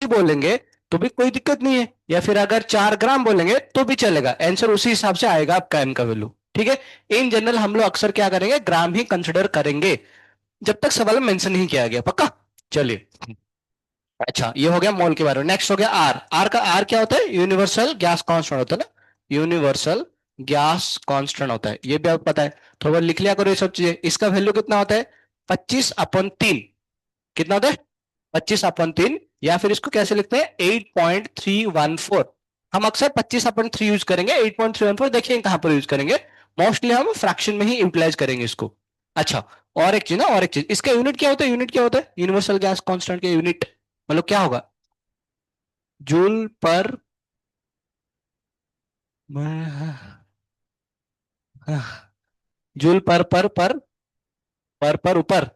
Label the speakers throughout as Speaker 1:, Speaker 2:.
Speaker 1: बोलेंगे तो भी कोई दिक्कत नहीं है, या फिर अगर 4 ग्राम बोलेंगे तो भी चलेगा, आंसर उसी हिसाब से आएगा आपका एम का वैल्यू। ठीक है। इन जनरल हम लोग अक्सर क्या करेंगे, ग्राम ही कंसिडर करेंगे जब तक सवाल में मेंशन नहीं किया गया। पक्का। चलिए। अच्छा, ये हो गया मोल के बारे में। नेक्स्ट हो गया आर। आर का आर क्या होता है? यूनिवर्सल गैस कांस्टेंट होता है ना। यूनिवर्सल गैस कांस्टेंट होता है, ये भी आपको पता है। थोड़ा बहुत लिख लिया करो ये सब चीजें। इसका वैल्यू कितना होता है? 25/3। कितना होता है? 25/3। या फिर इसको कैसे लिखते हैं? 8.314। हम अक्सर 25/3 यूज करेंगे। 8.314 देखिए कहां पर यूज करेंगे। मोस्टली हम फ्रैक्शन में ही यूटिलाइज करेंगे इसको। अच्छा, और एक चीज ना, और एक चीज, इसका यूनिट क्या होता है? यूनिट क्या होता है यूनिवर्सल गैस कांस्टेंट के? यूनिट मतलब क्या होगा? जूल पर जूल पर ऊपर।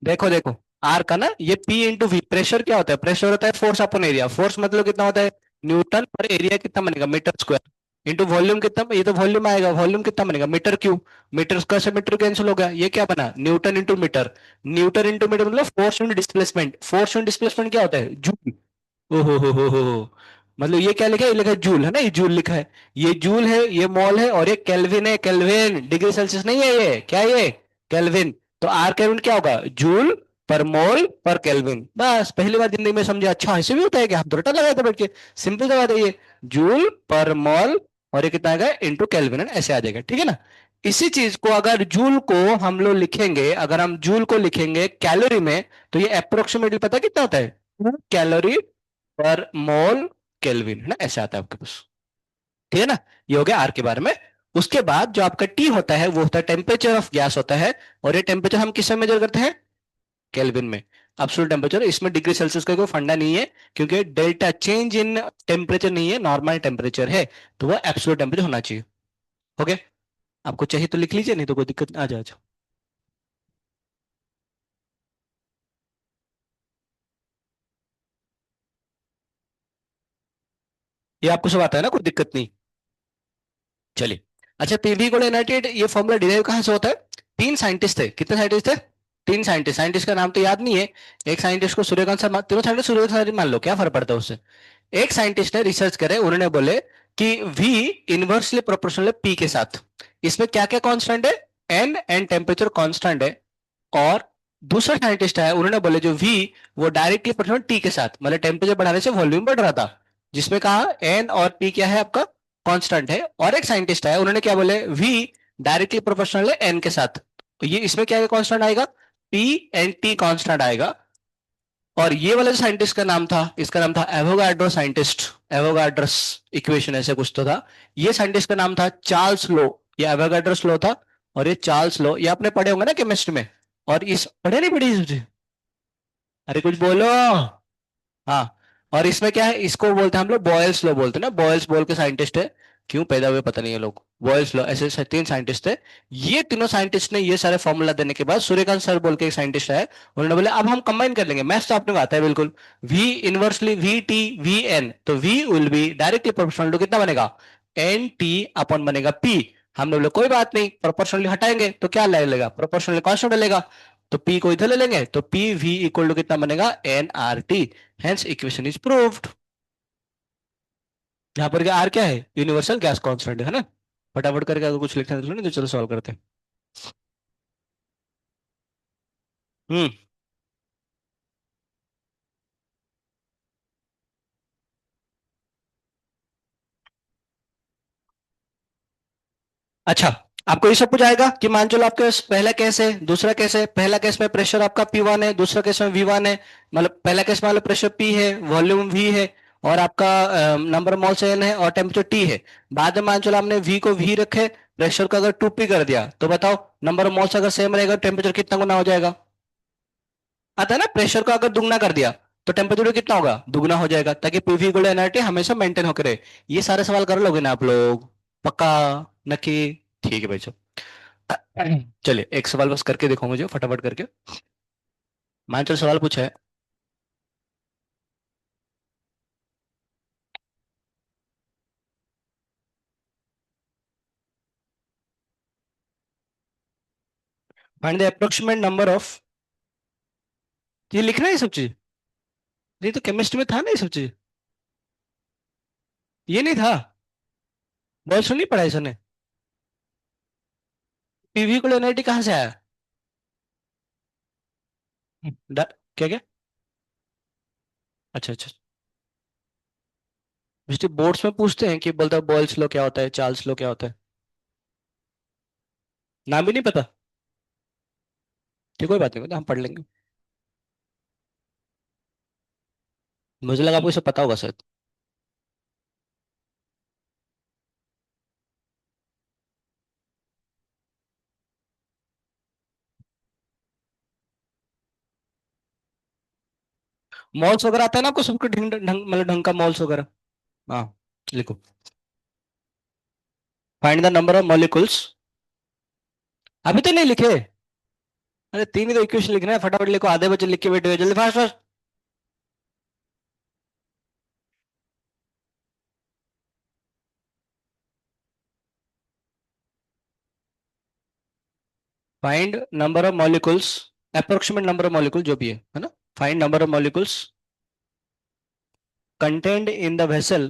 Speaker 1: देखो देखो, आर का ना ये पी इंटू वी। प्रेशर क्या होता है? प्रेशर होता है फोर्स अपॉन एरिया। फोर्स मतलब कितना होता है? न्यूटन पर एरिया कितना बनेगा? Metre square. इंटू वॉल्यूम कितना, ये तो वॉल्यूम आएगा, वॉल्यूम कितना बनेगा? Metre cube. मीटर स्क्वायर से मीटर कैंसिल हो गया, ये क्या बना? Newton into metre. Newton into metre मतलब force into displacement. Force into displacement क्या होता है? जूल। हो। मतलब ये क्या लिखा है? ये लिखा है जूल, है ना, ये जूल लिखा है। ये जूल है, ये मॉल है, और ये केल्विन है। केल्विन डिग्री सेल्सियस नहीं है, ये क्या है? ये केल्विन। तो आर केल्विन क्या होगा? जूल पर मोल पर केल्विन। बस पहली बार जिंदगी में समझे। अच्छा ऐसे भी होता है कि आप रटा लगाए थे बैठ के। सिंपल सा बात है ये। जूल पर मोल, और ये कितना आएगा? इंटू केल्विन, ऐसे आ जाएगा। ठीक है ना। इसी चीज को अगर जूल को हम लोग लिखेंगे, अगर हम जूल को लिखेंगे कैलोरी में, तो ये अप्रोक्सीमेटली पता है कितना होता है? कैलोरी पर मोल केल्विन, है ना, ऐसे आता है आपके पास। ठीक है ना। ये हो गया आर के बारे में। उसके बाद जो आपका टी होता है वो होता है टेम्परेचर ऑफ गैस होता है। और ये टेम्परेचर हम किस में मेजर करते हैं? केल्विन में। एब्सोल्यूट टेम्परेचर, इसमें डिग्री सेल्सियस का कोई फंडा नहीं है, क्योंकि डेल्टा चेंज इन टेम्परेचर नहीं है, नॉर्मल टेम्परेचर है। तो वो एब्सोल्यूट टेम्परेचर होना चाहिए। हो गया। आपको चाहिए तो लिख लीजिए, नहीं तो कोई दिक्कत, आ जाओ। ये आपको सब आता है ना, कोई दिक्कत नहीं। चलिए। अच्छा, पीवी को यूनाइटेड ये फॉर्मूला डिराइव कहाँ से होता है? 3 साइंटिस्ट थे। कितने साइंटिस्ट थे? 3 साइंटिस्ट। साइंटिस्ट का नाम तो याद नहीं है। एक साइंटिस्ट को सूर्यकांत शर्मा, तीनों साइंटिस्ट सूर्यकांत शर्मा मान लो, क्या फर्क पड़ता है उससे। एक साइंटिस्ट ने रिसर्च करे, उन्होंने बोले कि V इनवर्सली प्रोपोर्शनल है P के साथ। इसमें क्या क्या कांस्टेंट है? एन एंड टेम्परेचर कांस्टेंट है। और दूसरा साइंटिस्ट है, उन्होंने बोले जो V वो डायरेक्टली प्रोपोर्शनल T के साथ, मतलब टेम्परेचर बढ़ाने से वॉल्यूम बढ़ रहा था। जिसमें कहा एन और P क्या है आपका? कांस्टेंट है। और एक साइंटिस्ट है, उन्होंने क्या बोले? V डायरेक्टली प्रोपोर्शनल है एन के साथ। तो ये इसमें क्या कांस्टेंट आएगा? P एंड T कांस्टेंट आएगा। और ये वाला जो साइंटिस्ट का नाम था, इसका नाम था एवोगाड्रो साइंटिस्ट। एवोगाड्रस इक्वेशन ऐसे कुछ तो था। ये साइंटिस्ट का नाम था चार्ल्स लो। ये एवोगाड्रस लो था। और ये चार्ल्स लो, ये आपने पढ़े होंगे ना केमिस्ट्री में। और इस पढ़े नहीं पढ़ी मुझे? अरे कुछ बोलो। हाँ। और इसमें क्या है, इसको बोलते हैं हम लोग बॉयल्स लॉ बोलते हैं ना। बॉयल्स बोल के साइंटिस्ट है। क्यों पैदा हुए पता नहीं है लोग। बॉयल्स लॉ, ऐसे ऐसे 3 साइंटिस्ट थे। ये तीनों साइंटिस्ट ने ये सारे फॉर्मूला देने के बाद, सूर्यकांत सर बोल के एक साइंटिस्ट है, उन्होंने बोले अब हम कंबाइन कर लेंगे। मैथ्स तो आपने को आता है बिल्कुल। V inversely V T V N, तो V will be directly proportional to कितना बनेगा? एन टी अपन बनेगा पी। हमने बोले कोई बात नहीं, प्रोपोर्शनली हटाएंगे तो क्या लगेगा? प्रोपोर्शनली कांस्टेंट लेगा। तो P को इधर ले लेंगे, तो पी वी इक्वल टू कितना बनेगा? N R T. Hence equation is proved. यहाँ पर क्या आर क्या है? यूनिवर्सल गैस कांस्टेंट है ना। फटाफट करके अगर कुछ लिखना है तो नहीं, तो चलो सॉल्व करते हैं। हम्म। अच्छा, आपको ये सब कुछ आएगा कि मान चलो आपके पास पहला केस है, दूसरा केस है। पहला केस में प्रेशर आपका P1 है, दूसरा केस में V1 है। मतलब पहला केस में प्रेशर P है, वॉल्यूम V है, और आपका नंबर मोल्स N है, और टेम्परेचर T है। बाद में मान चलो आपने V को V रखे, प्रेशर को अगर 2P कर दिया, तो बताओ नंबर मोल्स अगर सेम रहेगा, टेम्परेचर कितना गुना हो जाएगा? आता है ना। प्रेशर को अगर दुगना कर दिया, तो टेम्परेचर कितना होगा? दुगना हो जाएगा, ताकि पीवी इक्वल एनआरटी हमेशा मेंटेन होकर रहे। ये सारे सवाल कर लोगे ना आप लोग? पक्का? नक्की? ठीक है भाई साहब। चलिए एक सवाल बस करके देखो मुझे, फटाफट करके। मान चलो सवाल पूछा है। Find the approximate number of, ये लिखना है ये सब चीज। नहीं तो केमिस्ट्री में था ना ये सब चीज, ये नहीं था। बॉयल्स नहीं पढ़ा इसने। पीवी को एनआईटी कहाँ से आया? क्या क्या? अच्छा अच्छा। वैसे बोर्ड्स में पूछते हैं कि बोलता है बॉयल्स लो क्या होता है, चार्ल्स लो क्या होता है। नाम भी नहीं पता? ठीक, कोई बात नहीं, हम पढ़ लेंगे। मुझे लगा आपको इसे पता होगा शायद। मॉल्स वगैरह आता है ना आपको सबके ढंग ढंग मतलब ढंग का मॉल्स वगैरह। हाँ, लिखो। Find the number of molecules. अभी तो नहीं लिखे? अरे तीन ही तो इक्वेशन लिखना है, फटाफट लिखो, आधे बच्चे लिख के बैठे हुए, जल्दी fast fast. Find number of molecules, approximate number of molecule जो भी है ना। Find number of molecules contained in the vessel.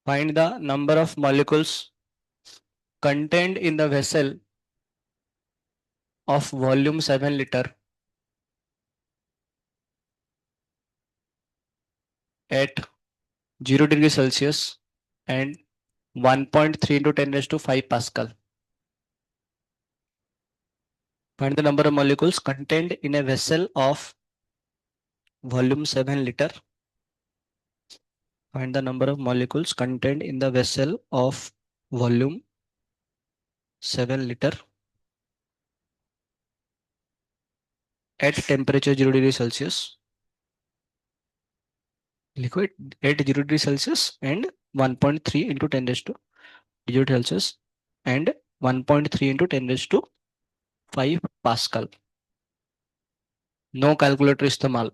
Speaker 1: Find the number of molecules contained in the vessel of volume 7 liter at 0 degree Celsius and 1.3 into 10 raised to 5 Pascal. Find the number of molecules contained in a vessel of volume 7 liter. Find the number of molecules contained in the vessel of volume 7 liter at temperature 0 degree Celsius. Liquid at 0 degree Celsius and 1.3 into 10 raised to 0 Celsius and 1.3 into 10 raised to 5 pascal. No calculator इस्तेमाल।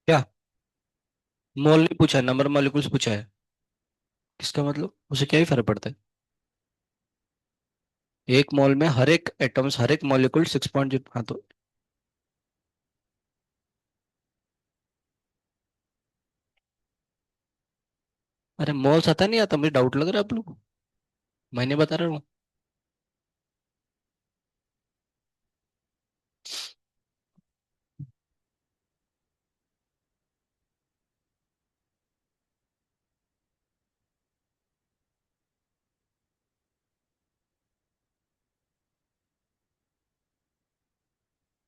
Speaker 1: क्या? मोल नहीं पूछा, number molecules पूछा है। किसका मतलब, उसे क्या ही फर्क पड़ता है? एक मोल में हर एक एटम्स, हर एक मॉलिक्यूल 6.0। हाँ तो अरे मोल्स आता नहीं आता, मुझे डाउट लग रहा है आप लोग को। मैंने बता रहा हूँ।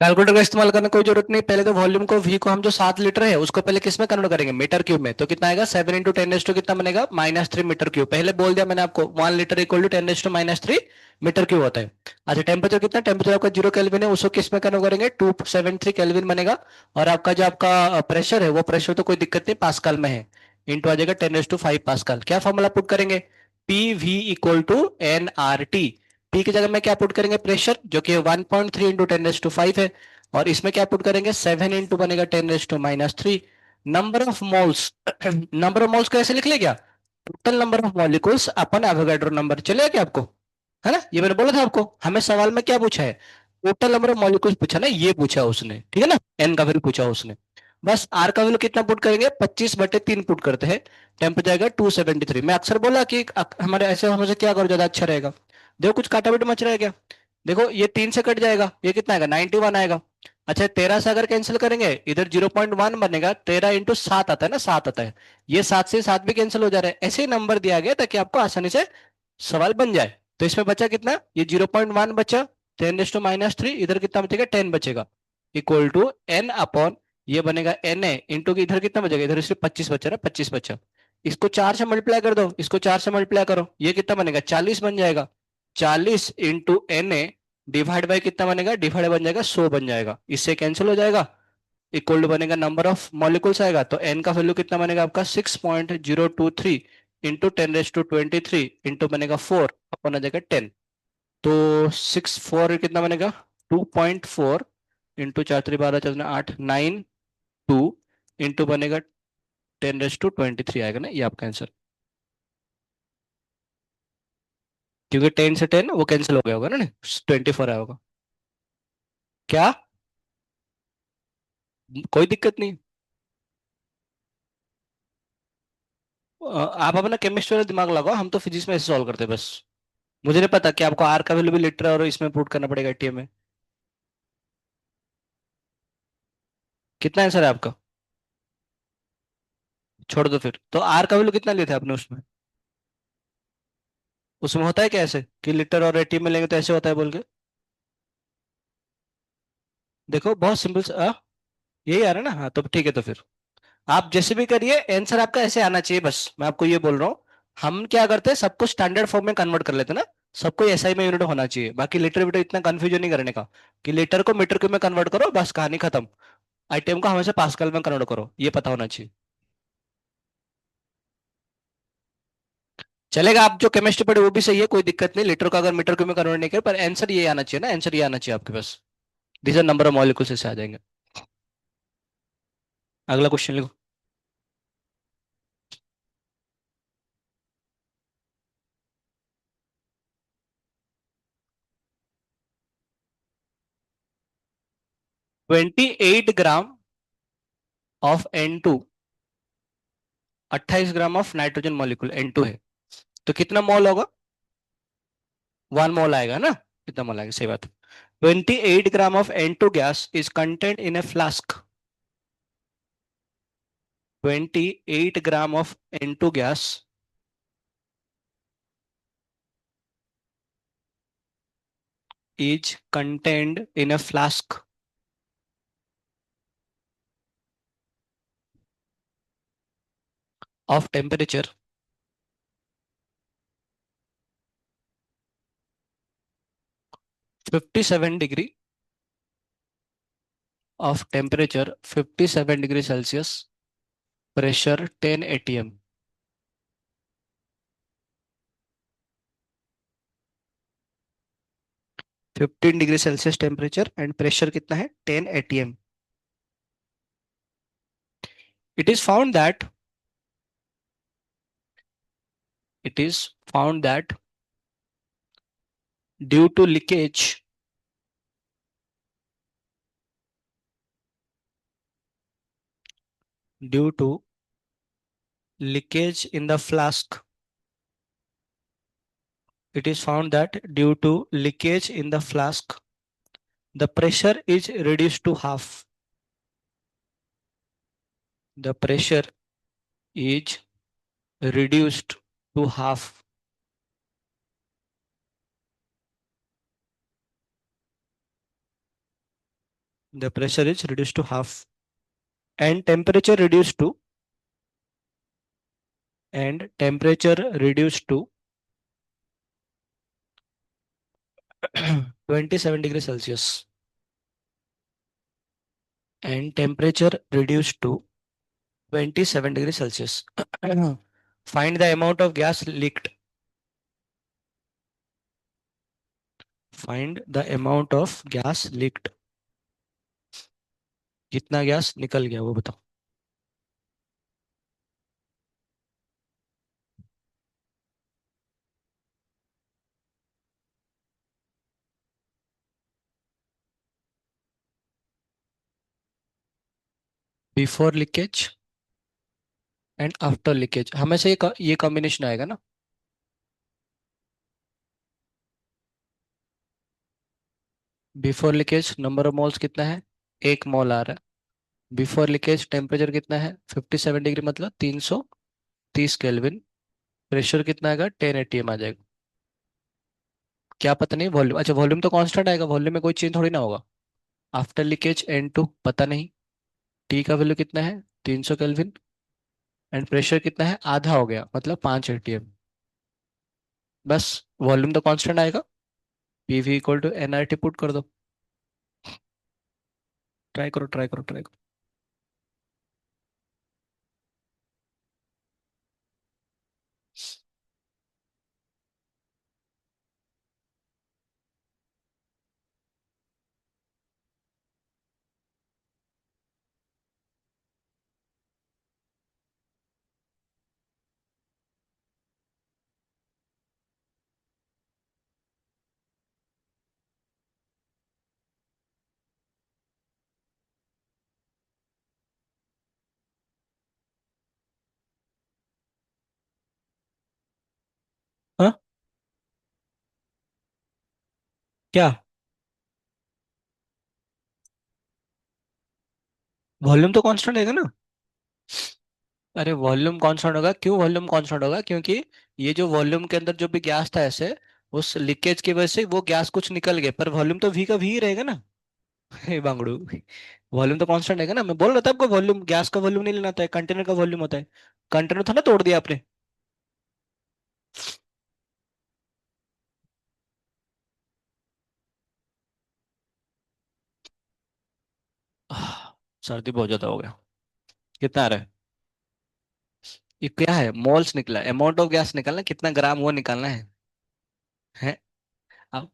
Speaker 1: कैलकुलेटर का इस्तेमाल करने की कोई जरूरत नहीं, पहले तो वॉल्यूम को वी को हम जो 7 लीटर है उसको पहले किस में कन्वर्ट करेंगे, मीटर क्यूब में। तो कितना आएगा, 7 इंटू 10 कितना बनेगा, -3 मीटर क्यूब। पहले बोल दिया मैंने आपको, 1 litre equal to 10 - 3 metre cube होता है। अच्छा, टेम्परेचर कितना, टेम्परेचर आपका 0 केल्विन है, उसको किस में कन्वर्ट करेंगे, 273 केल्विन बनेगा। और आपका जो आपका प्रेशर है, वो प्रेशर तो कोई दिक्कत नहीं, पास्कल में है। इंटू आ जाएगा 10 - 5 पास्कल। क्या फॉर्मूला पुट करेंगे, P V equal to N R T. P की जगह में क्या पुट करेंगे, प्रेशर, जो कि 1.3 इंटू 10 - 5 है। और इसमें क्या पुट करेंगे, 7 इंटू बनेगा 10 - 3। Number of moles number of moles को ऐसे लिख ले क्या, total number of molecules upon Avogadro number, चलेगा क्या आपको? है ना, ये मैंने बोला था आपको। हमें सवाल में क्या पूछा है, टोटल नंबर ऑफ मॉलिक्यूल्स पूछा ना, ये पूछा उसने, ठीक है ना। एन का वैल्यू पूछा उसने। बस आर का वैल्यू कितना पुट करेंगे, 25/3 पुट करते हैं। टेम्परेचर जाएगा 273। मैं अक्सर बोला कि हमारे ऐसे होने से क्या करो ज्यादा अच्छा रहेगा। देखो कुछ काटा बेटा मच रहा है क्या? देखो ये 3 से कट जाएगा, ये कितना आएगा, 91 आएगा। अच्छा, 13 से अगर कैंसिल करेंगे, इधर 0.1 बनेगा, 13 इंटू 7 आता है ना, 7 आता है। ये 7 से 7 भी कैंसिल हो जा रहा है, ऐसे ही नंबर दिया गया ताकि आपको आसानी से सवाल बन जाए। तो इसमें बचा कितना, ये 0.1 बचा, 10 - 3, इधर कितना बचेगा, 10 बचेगा, इक्वल टू एन अपॉन, ये बनेगा एन ए इंटू, इधर कितना बचेगा, इधर सिर्फ 25 बचा ना, 25 बचा। इसको 4 से मल्टीप्लाई कर दो, इसको 4 से मल्टीप्लाई करो, ये कितना बनेगा, 40 बन जाएगा। 40 into N A divide by कितना बनेगा, डिवाइड बन जाएगा 100 बन जाएगा, इससे कैंसिल हो जाएगा। इक्वल टू बनेगा नंबर ऑफ मॉलिक्यूल्स आएगा, तो एन का वैल्यू कितना बनेगा आपका, 6.023 इंटू 10⁻23 इंटू बनेगा 4 अपन आ जाएगा 10। तो 6 4 कितना बनेगा 2.4 इंटू 4 3 12 4 8 9 2 इंटू बनेगा 10⁻23 आएगा ना, ये आपका आंसर। क्योंकि 10 से 10 वो कैंसिल हो गया होगा ना, 24 आया होगा। क्या? कोई दिक्कत नहीं। आप अपना केमिस्ट्री में दिमाग लगाओ, हम तो फिजिक्स में ऐसे सॉल्व करते हैं बस। मुझे नहीं पता कि आपको आर का वैल्यू भी लीटर और इसमें पुट करना पड़ेगा एटीएम में। कितना आंसर है आपका? छोड़ दो फिर, तो आर का वैल्यू कितना लिए थे आपने उसमें? उसमें होता है क्या ऐसे कि लीटर और एटीएम में लेंगे तो ऐसे होता है बोल के? देखो बहुत सिंपल यही आ रहा है ना, हाँ तो ठीक है। तो फिर आप जैसे भी करिए, आंसर आपका ऐसे आना चाहिए, बस मैं आपको ये बोल रहा हूँ। हम क्या करते हैं, सब कुछ स्टैंडर्ड फॉर्म में कन्वर्ट कर लेते हैं ना। सबको एसआई में यूनिट होना चाहिए, बाकी लीटर वीटर इतना कंफ्यूजन नहीं करने का कि लीटर को मीटर क्यूब में कन्वर्ट करो, बस कहानी खत्म। आईटीएम को हमेशा पास्कल में कन्वर्ट करो, ये पता होना चाहिए। चलेगा, आप जो केमिस्ट्री पढ़े वो भी सही है, कोई दिक्कत नहीं। लीटर को अगर मीटर क्यूब में कन्वर्ट नहीं करे, पर आंसर ये आना चाहिए ना, आंसर ये आना चाहिए आपके पास। This are number of molecules से आ जाएंगे। अगला क्वेश्चन लिखो। 28 gram of N2, 28 gram of nitrogen molecule N2 है, तो कितना मोल होगा? 1 मोल आएगा ना, कितना मोल आएगा, सही बात। 28 gram of N2 gas is content in A flask. 28 gram of N2 gas is contained in a flask of temperature 57 degree, of temperature 57 degree Celsius, pressure 10 atm। 15 degree Celsius temperature and pressure कितना है 10 atm। It is found that it is found that due to leakage, due to leakage in the flask, it is found that due to leakage in the flask, the pressure is reduced to half। The pressure is reduced to half। The pressure is reduced to half and temperature reduced to, and temperature reduced to 27 degree Celsius, and temperature reduced to 27 degree Celsius। Find the amount of gas leaked। Find the amount of gas leaked। कितना gas निकल गया वो बताओ। Before leakage and after leakage, हमेशा ये combination आएगा ना। Before leakage number of moles कितना है, 1 मोल आ रहा है। बिफोर लीकेज टेम्परेचर कितना है 57 डिग्री मतलब 330 केल्विन। प्रेशर कितना आएगा 10 atm आ जाएगा। क्या पता नहीं वॉल्यूम, अच्छा वॉल्यूम तो कांस्टेंट आएगा, वॉल्यूम में कोई चेंज थोड़ी ना होगा। आफ्टर लीकेज N2 पता नहीं। टी का वैल्यू कितना है 300 केल्विन, एंड प्रेशर कितना है आधा हो गया मतलब 5 atm। बस वॉल्यूम तो कांस्टेंट आएगा। PV equal to NRT put कर दो। ट्राई करो ट्राई करो ट्राई करो। क्या? वॉल्यूम तो कांस्टेंट रहेगा ना। अरे वॉल्यूम कांस्टेंट होगा, क्यों वॉल्यूम कांस्टेंट होगा? क्योंकि ये जो वॉल्यूम के अंदर जो भी गैस था ऐसे, उस लीकेज की वजह से वो गैस कुछ निकल गए, पर वॉल्यूम तो वी का वी ही रहेगा ना। हे बांगड़ू, वॉल्यूम तो कांस्टेंट रहेगा ना। मैं बोल रहा था आपको, वॉल्यूम गैस का वॉल्यूम नहीं लेना होता है, कंटेनर का वॉल्यूम होता है। कंटेनर था ना, तोड़ दिया आपने। आह, सर्दी बहुत ज्यादा हो गया। कितना आ रहा है? ये क्या है? मोल्स निकला, अमाउंट ऑफ गैस निकालना, कितना ग्राम वो निकालना है? अब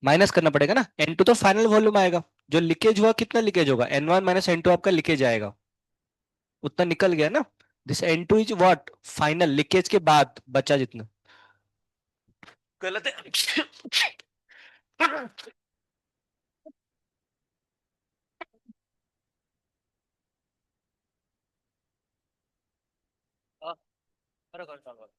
Speaker 1: माइनस करना पड़ेगा ना, N2 तो फाइनल वॉल्यूम आएगा। जो लीकेज हुआ, कितना लीकेज होगा? N1 - N2 आपका लीकेज आएगा, उतना निकल गया ना। This N2 is what? Final leakage के बाद बचा जितना। गलत है। हाँ, करो, करो, करो।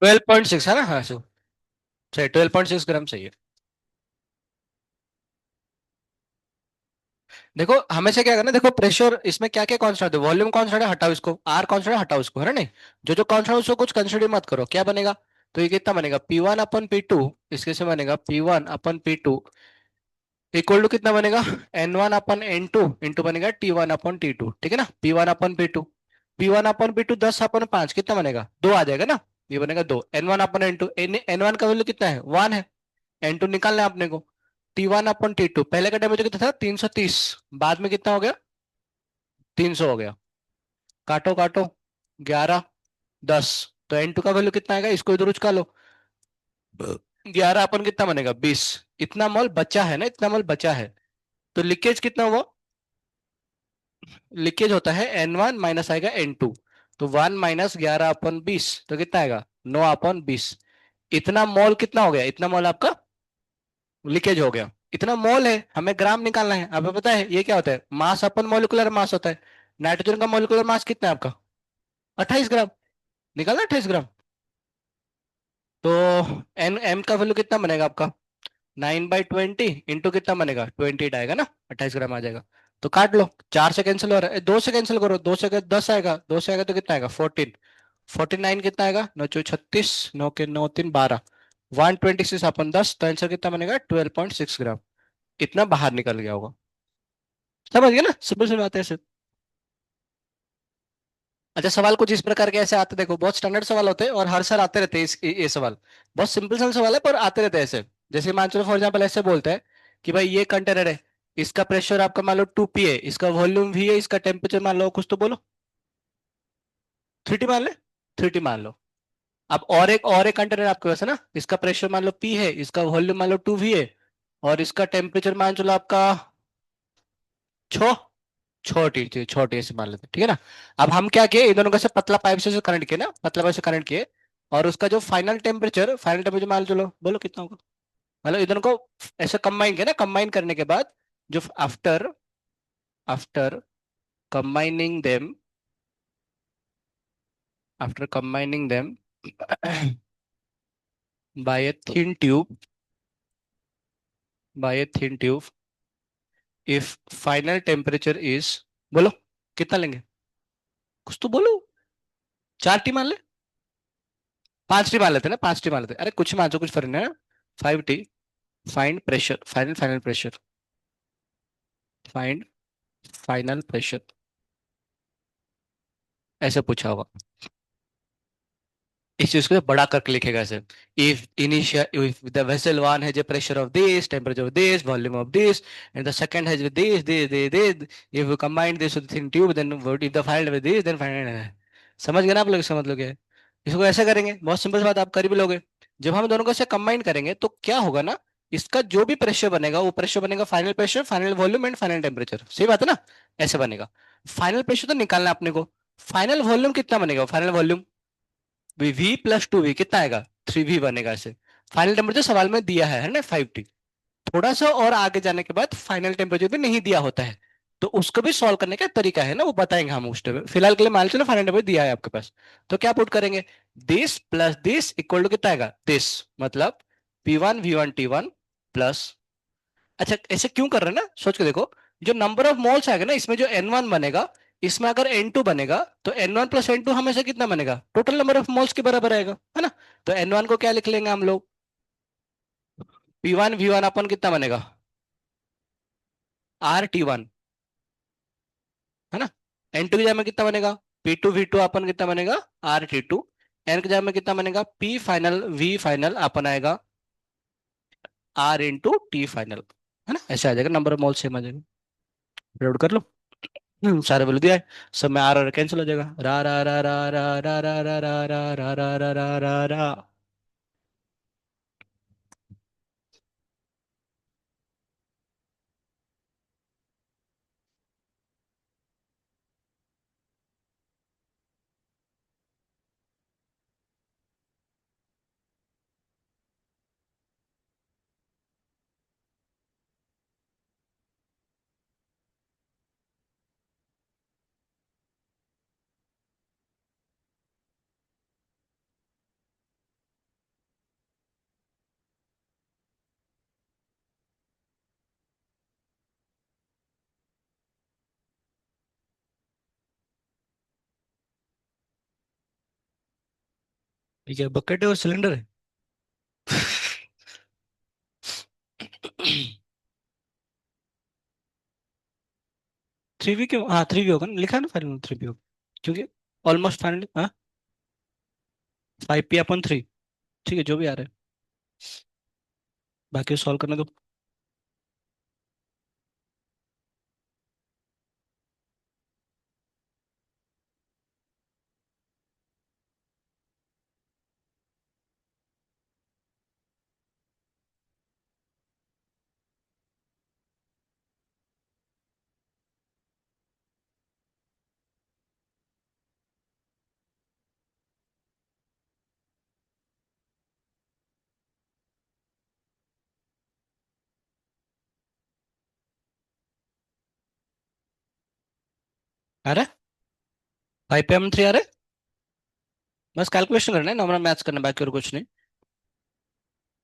Speaker 1: ट्वेल्व पॉइंट सिक्स है ना? हाँ सो, सही, 12.6 ग्राम सही है। देखो हमेशा क्या करना है, देखो प्रेशर इसमें क्या क्या कांस्टेंट है, वॉल्यूम कांस्टेंट है, हटाओ इसको, आर कांस्टेंट है, हटाओ इसको, है ना? नहीं, जो जो कांस्टेंट है उसको कुछ कंसिडर मत करो, क्या बनेगा? तो ये कितना बनेगा? P1/P2, इसके से बनेगा P1/P2 इक्वल टू कितना बनेगा? N1/N2 इंटू बनेगा T1/T2, ठीक है ना? P1/P2 10/5 कितना बनेगा? 2 आ जाएगा ना। ये बनेगा 2 N1/N2, N1 का वैल्यू कितना है? 1 है। N2 निकालना है अपने को। T1/T2 पहले का टेम्परेचर कितना था? 330, बाद में कितना हो गया? 300 हो गया। काटो काटो, 11, 10, तो N2 का वैल्यू कितना आएगा? इसको इधर उचका लो, 11 कितना बनेगा? 20। इतना मोल बचा है ना, इतना मोल बचा है। तो लीकेज कितना हुआ? लीकेज होता है N1 माइनस आएगा N2, तो 1 - 11/20, तो कितना आएगा? 9/20। इतना मोल कितना हो गया? इतना मोल आपका लीकेज हो गया। इतना मोल है, हमें ग्राम निकालना है। आपको पता है ये क्या होता है? मास अपन मोलिकुलर मास होता है। नाइट्रोजन का मोलिकुलर मास कितना है आपका? 28 ग्राम। निकालना 28 ग्राम। तो एन एम का वैल्यू कितना बनेगा आपका? 9/20 इंटू कितना बनेगा? 28 आएगा ना, 28 ग्राम आ जाएगा। तो काट लो, 4 से कैंसिल हो रहा है, 2 से कैंसिल करो, 2 से 10 आएगा, 2 से आएगा तो कितना आएगा? 14। 49 कितना आएगा? 9×4 36, 9 के 9 3 12, 126 तो आंसर कितना बनेगा? 12.6 ग्राम। इतना बाहर निकल गया होगा। समझ गया ना, सिंपल सी बात है ऐसे। अच्छा, सवाल कुछ इस प्रकार के ऐसे आते, देखो बहुत स्टैंडर्ड सवाल होते हैं और हर साल आते रहते हैं ये सवाल। बहुत सिंपल सा सवाल है पर आते रहते हैं ऐसे। जैसे मान चलो फॉर एग्जाम्पल ऐसे बोलते हैं कि भाई ये कंटेनर है, इसका प्रेशर आपका मान लो 2P है, इसका वॉल्यूम V है, इसका टेम्परेचर मान लो कुछ तो बोलो, 3T मान ले, 3T मान लो। अब और एक कंटेनर आपके पास है ना, इसका प्रेशर मान लो P है, इसका वॉल्यूम मान लो 2V है, और इसका टेम्परेचर मान चलो आपका छो छोटी थी, छोटी ऐसे मान लेते हैं, ठीक है ना? अब हम क्या किए, इन दोनों को से पतला पाइप से कनेक्ट किए ना, पतला पाइप से कनेक्ट किए, और उसका जो फाइनल टेम्परेचर मान चलो, बोलो कितना होगा? मतलब इन दोनों को ऐसे कंबाइन किया ना, कंबाइन करने के बाद जो after after combining them after combining them by a thin tube bye a thin tube, if final temperature is, बोलो कितना लेंगे? कुछ तो बोलो। 4T मान ले, 5T मान लेते ना, 5T मान लेते, अरे कुछ मान, कुछ फर्क नहीं है ना। 5T, find pressure, final final pressure, find final pressure, ऐसे पूछा होगा। इस चीज को बड़ा करके लिखेगा ऐसे, if initial if the vessel one has a pressure of this, temperature of this, volume of this, and the second has with this, if you combine this with thin tube, then what if the final with this, then final। समझ गए ना आप लोग, इसका मतलब क्या है। इसको ऐसे करेंगे, बहुत सिंपल बात, आप कर भी लोगे। जब हम दोनों को ऐसे कंबाइन करेंगे तो क्या होगा ना, इसका जो भी प्रेशर बनेगा वो प्रेशर बनेगा final pressure, final volume and final temperature, सही बात है ना। ऐसे बनेगा। फाइनल प्रेशर तो निकालना है अपने को, फाइनल वॉल्यूम कितना बनेगा, final volume V plus two V कितना आएगा, 3V बनेगा ऐसे। फाइनल टेम्परेचर सवाल में दिया है ना 5T। थोड़ा सा और आगे जाने के बाद फाइनल टेम्परेचर भी नहीं दिया होता है, तो उसको भी सॉल्व करने का तरीका है ना, वो बताएंगे हम उस टाइम। फिलहाल के लिए मान चलो फाइनल टेम्परेचर दिया है आपके पास, तो क्या पुट करेंगे, this plus this equal to कितना आएगा, दिस, मतलब P1 V1 T1 प्लस। अच्छा ऐसे क्यों कर रहे हैं ना, सोच के देखो, जो नंबर ऑफ मोल्स आएगा ना इसमें, जो N1 बनेगा, इसमें अगर N2 बनेगा, तो N1 प्लस N2 हमेशा कितना बनेगा, टोटल नंबर ऑफ मोल्स के बराबर आएगा, है ना। तो N1 को क्या लिख लेंगे हम लोग, P1 V1 अपन कितना बनेगा, R T1, है ना। N2 की जगह में कितना बनेगा, P2 V2 अपन कितना बनेगा, R T2। N की जगह में कितना बनेगा, P फाइनल V फाइनल अपन आएगा R × T फाइनल, है ना। ऐसे आ जाएगा, नंबर ऑफ मोल्स सेम आ जाएगा। लोड कर लो। सारे वैल्यू दिया है, सब में आर कैंसिल हो जाएगा, रा रा रा रा रा रा रा रा रा रा रा रा रा रा रा रा। ठीक है, बकेट है और सिलेंडर है। 3V क्यों, हाँ 3V होगा ना, लिखा है ना फाइनल में 3V होगा, क्योंकि ऑलमोस्ट फाइनल, हाँ 5P/3। ठीक है, जो भी आ रहा है, बाकी सॉल्व करने दो। आ रहा है, 5P/3 आ रहा है। बस कैलकुलेशन करना है, नॉर्मल मैथ्स करना है, बाकी और कुछ नहीं।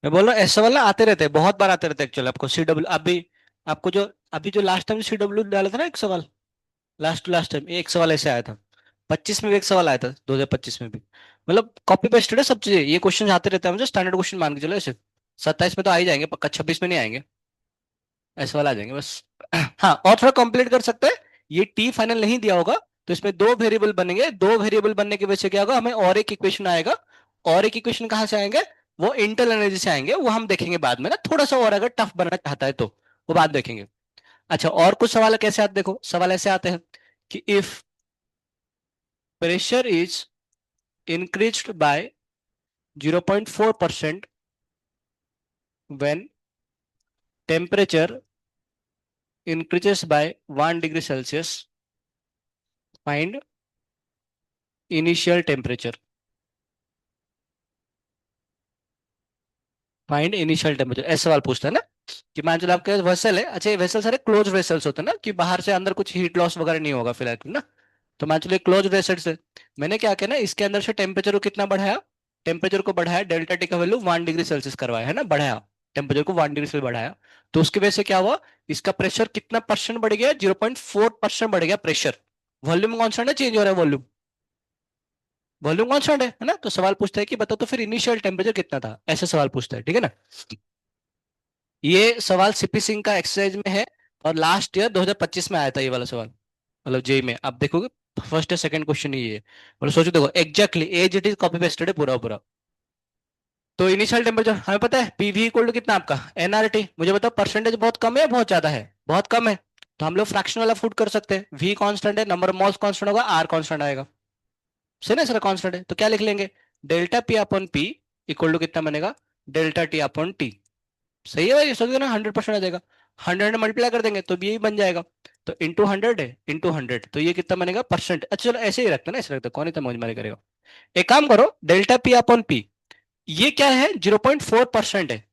Speaker 1: मैं बोल रहा हूँ ऐसा वाला आते रहते हैं, बहुत बार आते रहते हैं एक्चुअली, आपको CW अभी, आपको जो अभी जो लास्ट टाइम CW डाला था ना एक सवाल, लास्ट टू लास्ट टाइम एक सवाल ऐसे आया था। 25 में भी एक सवाल आया था, 2025 में भी। मतलब कॉपी पेस्टेड है सब चीजें, ये क्वेश्चन आते रहते हैं, मुझे स्टैंडर्ड क्वेश्चन मान के चलो ऐसे। 27 में तो आ ही जाएंगे पक्का, 26 में नहीं आएंगे, ऐसे वाला आ जाएंगे बस। हाँ, और थोड़ा कंप्लीट कर सकते हैं। ये टी फाइनल नहीं दिया होगा, तो इसमें दो वेरिएबल बनेंगे, दो वेरिएबल बनने की वजह से क्या होगा, हमें और एक इक्वेशन आएगा। और एक इक्वेशन कहाँ से आएंगे, वो इंटरनल एनर्जी से आएंगे, वो हम देखेंगे बाद में ना, थोड़ा सा और अगर टफ बनना चाहता है तो वो बात देखेंगे। अच्छा, और कुछ सवाल कैसे आते, देखो सवाल ऐसे आते हैं कि if pressure is increased by 0.4% when temperature increases by 1 degree Celsius, find initial temperature, find initial temperature, ऐसे सवाल पूछता है ना। कि मान चलो आपके वेसल है, अच्छा ये वेसल सारे क्लोज वेसल्स होते हैं ना, कि बाहर से अंदर कुछ हीट लॉस वगैरह नहीं होगा फिलहाल ना। तो मान चलो क्लोज वेसल्स है, मैंने क्या किया ना, इसके अंदर से टेम्परेचर को कितना बढ़ाया, टेम्परेचर को बढ़ाया, डेल्टा टी का वैल्यू 1 डिग्री सेल्सियस करवाया है ना, बढ़ाया, टेम्परेचर को 1 डिग्री से बढ़ाया। तो उसकी वजह से क्या हुआ, इसका प्रेशर कितना परसेंट बढ़ गया, 0.4% बढ़ गया प्रेशर। वॉल्यूम कांस्टेंट है, चेंज हो रहा है वॉल्यूम। वॉल्यूम कांस्टेंट है ना, तो सवाल पूछता है कि बताओ तो फिर इनिशियल टेम्परेचर कितना था, ऐसे सवाल पूछता है, ठीक है ना। ये सवाल सीपी सिंह का एक्सरसाइज में है, और लास्ट ईयर 2025 में आया था ये वाला सवाल, मतलब जेई में आप देखोगे फर्स्ट या सेकंड क्वेश्चन ही ये है। मतलब सोचो देखो exactly as it is copy pasted है पूरा पूरा। तो इनिशियल टेम्परेचर हमें पता है, पीवी इक्वल टू कितना आपका एनआरटी, मुझे बताओ परसेंटेज बहुत कम है या बहुत ज्यादा है, बहुत कम है। तो हम लोग फ्रैक्शन वाला फूड कर सकते हैं, वी कांस्टेंट है, नंबर ऑफ मॉल्स कांस्टेंट होगा, आर कांस्टेंट आएगा। सही ना सर, कांस्टेंट है तो क्या लिख लेंगे, delta P upon P equal to कितना बनेगा, डेल्टा टी अपॉन टी। सही है भाई, सोचो ना 100% आ जाएगा, 100 मल्टीप्लाई कर देंगे तो भी यही बन जाएगा। तो इंटू 100 है, इंटू 100 तो ये कितना बनेगा परसेंट। अच्छा चलो ऐसे ही रखते हैं ना, ऐसे रखते हैं, कौन इतना मौज मारी करेगा। एक काम करो, डेल्टा पी अपॉन पी ये क्या है, 0.4% है।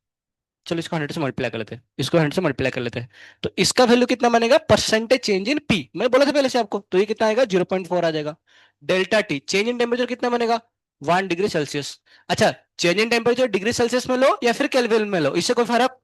Speaker 1: चलो इसको 100 से मल्टीप्लाई कर लेते हैं, इसको 100 से मल्टीप्लाई कर लेते हैं। तो इसका वैल्यू कितना बनेगा, परसेंटेज चेंज इन पी, मैंने बोला था पहले से आपको, तो ये कितना आएगा 0.4 आ जाएगा। Delta T change in temperature कितना बनेगा, 1 डिग्री सेल्सियस। अच्छा, change in temperature degree Celsius में लो या फिर केल्विन में लो, इससे कोई फर्क,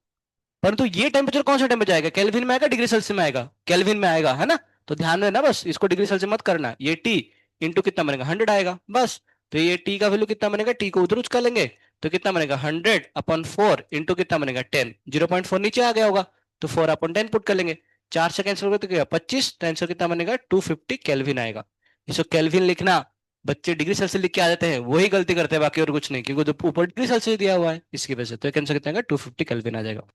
Speaker 1: परंतु ये टेम्परेचर कौन सा टेम्परेचर आएगा, केल्विन में आएगा डिग्री सेल्सियस में आएगा, केल्विन में आएगा, है ना। तो ध्यान देना बस, इसको डिग्री सेल्सियस मत करना, ये टी इंटू कितना बनेगा 100 आएगा बस। तो ये टी का वैल्यू कितना बनेगा, टी को उधर उचका लेंगे, तो कितना बनेगा 100/4 इंटू कितना बनेगा 10, 0.4 नीचे आ गया होगा, तो 4/10 पुट कर लेंगे, 4 से कैंसिल होगा तो क्या 25, तो आंसर कितना बनेगा 250 केल्विन आएगा। इसको केल्विन लिखना, बच्चे डिग्री सेल्सियस लिख के आ जाते हैं, वही गलती करते हैं, बाकी और कुछ नहीं, क्योंकि जो ऊपर डिग्री सेल्सियस दिया हुआ है इसकी वजह से। तो आंसर कितना आएगा 250 केल्विन आ जाएगा।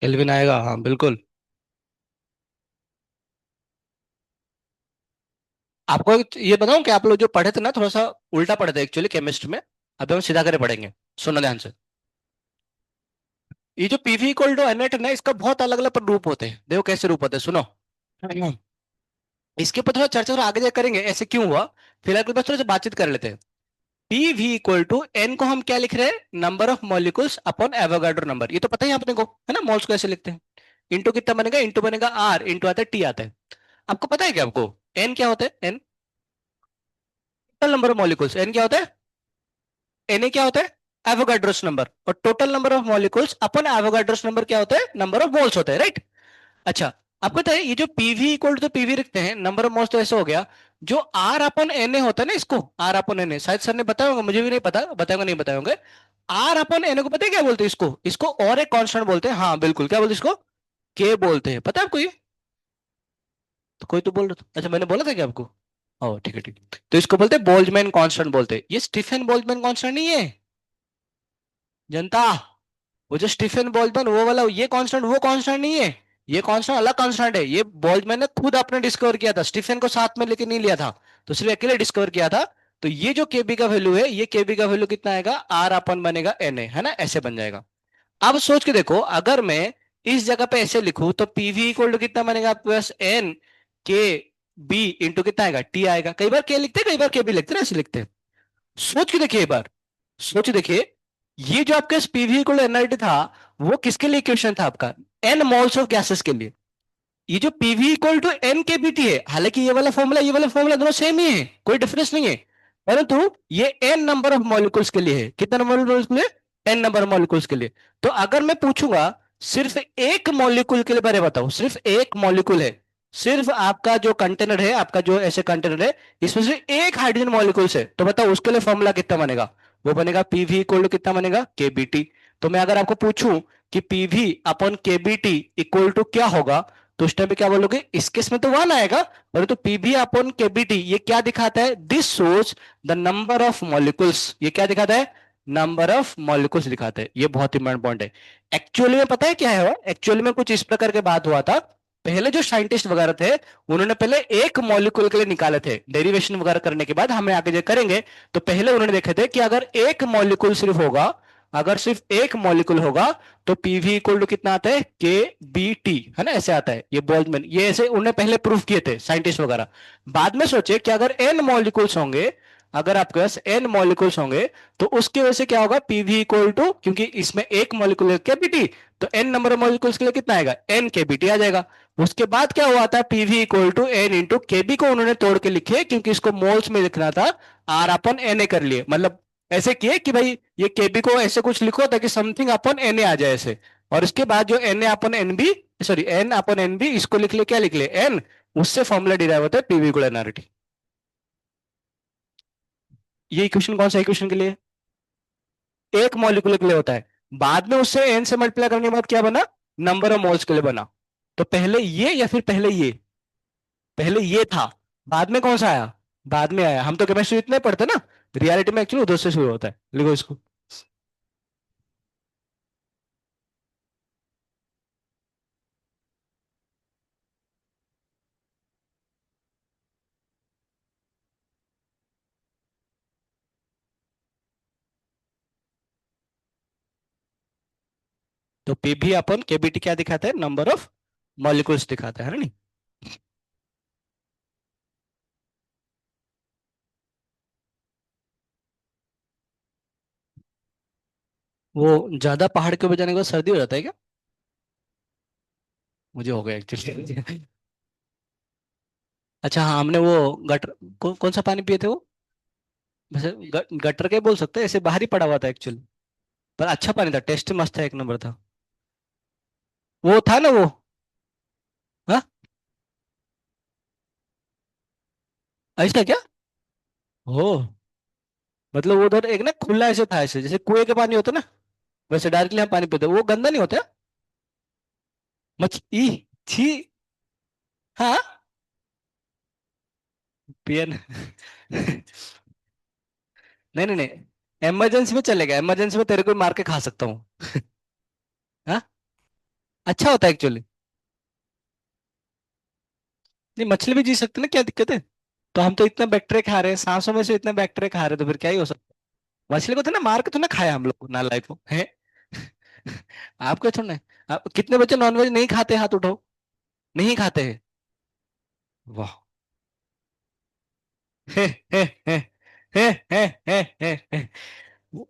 Speaker 1: केल्विन आएगा, हाँ बिल्कुल। आपको ये बताऊं कि आप लोग जो पढ़े थे ना, थोड़ा सा उल्टा पढ़े थे एक्चुअली केमिस्ट्री में, अब हम सीधा करे पढ़ेंगे, सुनो ध्यान से। ये जो पीवी इक्वल टू एनएट है ना, इसका बहुत अलग अलग रूप होते हैं, देखो कैसे रूप होते हैं, सुनो। इसके ऊपर थोड़ा चर्चा थोड़ा आगे जाकर करेंगे ऐसे क्यों हुआ, फिलहाल के पास थोड़ा सा बातचीत कर लेते हैं। P V equal to N को हम क्या लिख रहे हैं, number of molecules upon Avogadro number, ये तो पता ही है अपने को, है ना, मोल्स को ऐसे लिखते हैं। इंटू कितना बनेगा, इंटू बनेगा आर, इंटू आता है टी आता है। आपको पता है क्या, आपको एन क्या होता है, N total number of molecules, N क्या होता है, एन क्या होता है एवोगाड्रोस नंबर, और total number of molecules upon Avogadro's number क्या होता है, नंबर ऑफ मोल्स होता है, राइट। अच्छा, आपको पता है ये जो पीवी इक्वल टू पीवी रखते हैं, नंबर ऑफ मोल्स तो ऐसे हो गया, जो आर अपन एन ए होता है ना, इसको आर अपन एन ए शायद सर ने बताया होगा, मुझे भी नहीं पता, बताएंगे नहीं बताएंगे। आर अपन एन ए को पता है क्या बोलते हैं, इसको इसको और एक कांस्टेंट बोलते हैं, हाँ बिल्कुल, क्या बोलते हैं इसको, के बोलते हैं, पता है आपको ये। तो कोई तो बोल रहा था, अच्छा मैंने बोला था क्या आपको। ओ ठीक है ठीक है। तो इसको बोलते हैं बोल्ट्जमैन कांस्टेंट बोलते हैं, ये स्टीफन बोल्ट्जमैन कांस्टेंट नहीं है जनता। वो जो स्टीफन बोल्टमैन वो वाला ये कांस्टेंट, वो कांस्टेंट नहीं है, ये कांस्टेंट अलग कांस्टेंट है, ये बोल्टमैन ने खुद अपने डिस्कवर किया था, स्टीफन को साथ में लेके नहीं लिया था, तो सिर्फ अकेले डिस्कवर किया था। तो ये जो केबी का वैल्यू है, ये केबी का वैल्यू कितना आएगा, आर अपन बनेगा एन ए, है ना, ऐसे बन जाएगा। अब सोच के देखो, अगर मैं इस जगह पे ऐसे लिखूं तो पीवी इक्वल टू कितना बनेगा आपके पास, एन के बी इंटू कितना आएगा, टी आएगा। कई बार के लिखते हैं, कई बार के बी लिखते हैं ना, ऐसे लिखते हैं। सोच के देखिए एक बार, सोच के देखिए, ये जो आपके पीवी इक्वल टू एनआरटी था, वो किसके लिए इक्वेशन था आपका, एन मोल्स ऑफ गैसेस के लिए। ये जो पीवी इक्वल टू एन के बी टी है, हालांकि ये वाला फॉर्मूला ये वाला फॉर्मूला दोनों सेम ही है, कोई डिफरेंस नहीं है, परंतु ये एन नंबर ऑफ मॉलिक्यूल्स के लिए है, कितना नंबर ऑफ मॉलिक्यूल्स के लिए, एन नंबर ऑफ मॉलिक्यूल्स के लिए। तो अगर मैं पूछूंगा सिर्फ एक मॉलिक्यूल के लिए, बारे बताओ, सिर्फ एक मॉलिक्यूल है, सिर्फ आपका जो कंटेनर है, आपका जो ऐसे कंटेनर है, इसमें से एक हाइड्रोजन मॉलिक्यूल्स है, तो बताओ उसके लिए फॉर्मूला कितना बनेगा, वो बनेगा पीवी इक्वल टू कितना बनेगा, केबीटी। तो मैं अगर आपको पूछूं कि PV upon KBT equal to क्या होगा, तो उस टाइम पे क्या बोलोगे, इस केस में तो वन आएगा, परंतु पीवी अपॉन केबीटी ये क्या दिखाता है, this shows the number of molecules, ये क्या दिखाता है, नंबर ऑफ मॉलिक्यूल्स दिखाते हैं, ये बहुत इंपॉर्टेंट पॉइंट है। एक्चुअली में पता है क्या है, एक्चुअली में कुछ इस प्रकार के बात हुआ था, पहले जो साइंटिस्ट वगैरह थे, उन्होंने पहले एक मॉलिक्यूल के लिए निकाले थे, डेरिवेशन वगैरह करने के बाद, हमें आगे जो करेंगे, तो पहले उन्होंने देखे थे कि अगर एक मॉलिक्यूल सिर्फ होगा, अगर सिर्फ एक मॉलिक्यूल होगा, तो पीवी इक्वल टू कितना आता है, के बी टी, है ना, ऐसे आता है, ये बोल्टमैन, ये ऐसे उन्होंने पहले प्रूफ किए थे साइंटिस्ट वगैरह। बाद में सोचे कि अगर एन मॉलिक्यूल्स होंगे, अगर आपके पास एन मॉलिक्यूल्स होंगे तो उसकी वजह से क्या होगा, पीवी इक्वल टू, क्योंकि इसमें एक मॉलिक्यूल केबीटी, तो एन नंबर ऑफ मॉलिक्यूल्स के लिए कितना आएगा, एन केबीटी आ जाएगा। उसके बाद क्या हुआ था, PV equal to N into KB को उन्होंने तोड़ के लिखे, क्योंकि इसको मोल्स में लिखना था, आर अपन एन ए कर लिए, मतलब ऐसे किए कि भाई ये केबी को ऐसे कुछ लिखो ताकि समथिंग अपन एन ए आ जाए ऐसे। और इसके बाद जो N A upon N B, sorry N upon N B, इसको लिख ले, क्या लिख ले, एन, उससे फॉर्मूला डिराइव होता है पीवी इक्वल एनआरटी। ये इक्वेशन कौन सा इक्वेशन के लिए, एक मॉलिक्यूल के लिए होता है। बाद में उससे एन से मल्टीप्लाई करने के बाद क्या बना, नंबर ऑफ मोल्स के लिए बना। तो पहले ये या फिर पहले ये, पहले ये था, बाद में कौन सा आया, बाद में आया। हम तो केमिस्ट्री इतने पढ़ते ना, रियलिटी में एक्चुअली उधर से शुरू होता है, लिखो इसको। तो पीबी अपन केबीटी क्या दिखाता है, नंबर ऑफ मॉलिक्यूल्स दिखाता है ना, नहीं। वो ज्यादा पहाड़ के ऊपर जाने के बाद सर्दी हो जाता है क्या, मुझे हो गया एक्चुअली। अच्छा हाँ, हमने वो गटर, कौन सा पानी पिए थे वो, वैसे गटर के बोल सकते हैं, ऐसे बाहर ही पड़ा हुआ था एक्चुअली। पर अच्छा पानी था, टेस्ट मस्त था, एक नंबर था। वो था ना वो, हाँ, ऐसा क्या, हो, मतलब वो उधर एक ना खुला ऐसे था, ऐसे जैसे कुएं के पानी होता ना, वैसे डायरेक्टली हम पानी पीते, वो गंदा नहीं होता। मच ई, छी, हाँ, पियन। नहीं नहीं नहीं, इमरजेंसी में चलेगा, इमरजेंसी में तेरे को मार के खा सकता हूँ। हाँ, अच्छा होता है एक्चुअली। नहीं, मछली भी जी सकते ना, क्या दिक्कत है। तो हम तो इतना बैक्टीरिया खा रहे हैं, सांसों में से इतना बैक्टीरिया खा रहे हैं, तो फिर क्या ही हो सकता है। मछली को तो ना मार के तो ना खाया हम लोग, नालायक को है। आपको छोड़ना है। आप कितने बच्चे नॉनवेज नहीं खाते, हाथ उठाओ, नहीं खाते हैं। वाह, हे हे हे हे हे हे हे हे। वो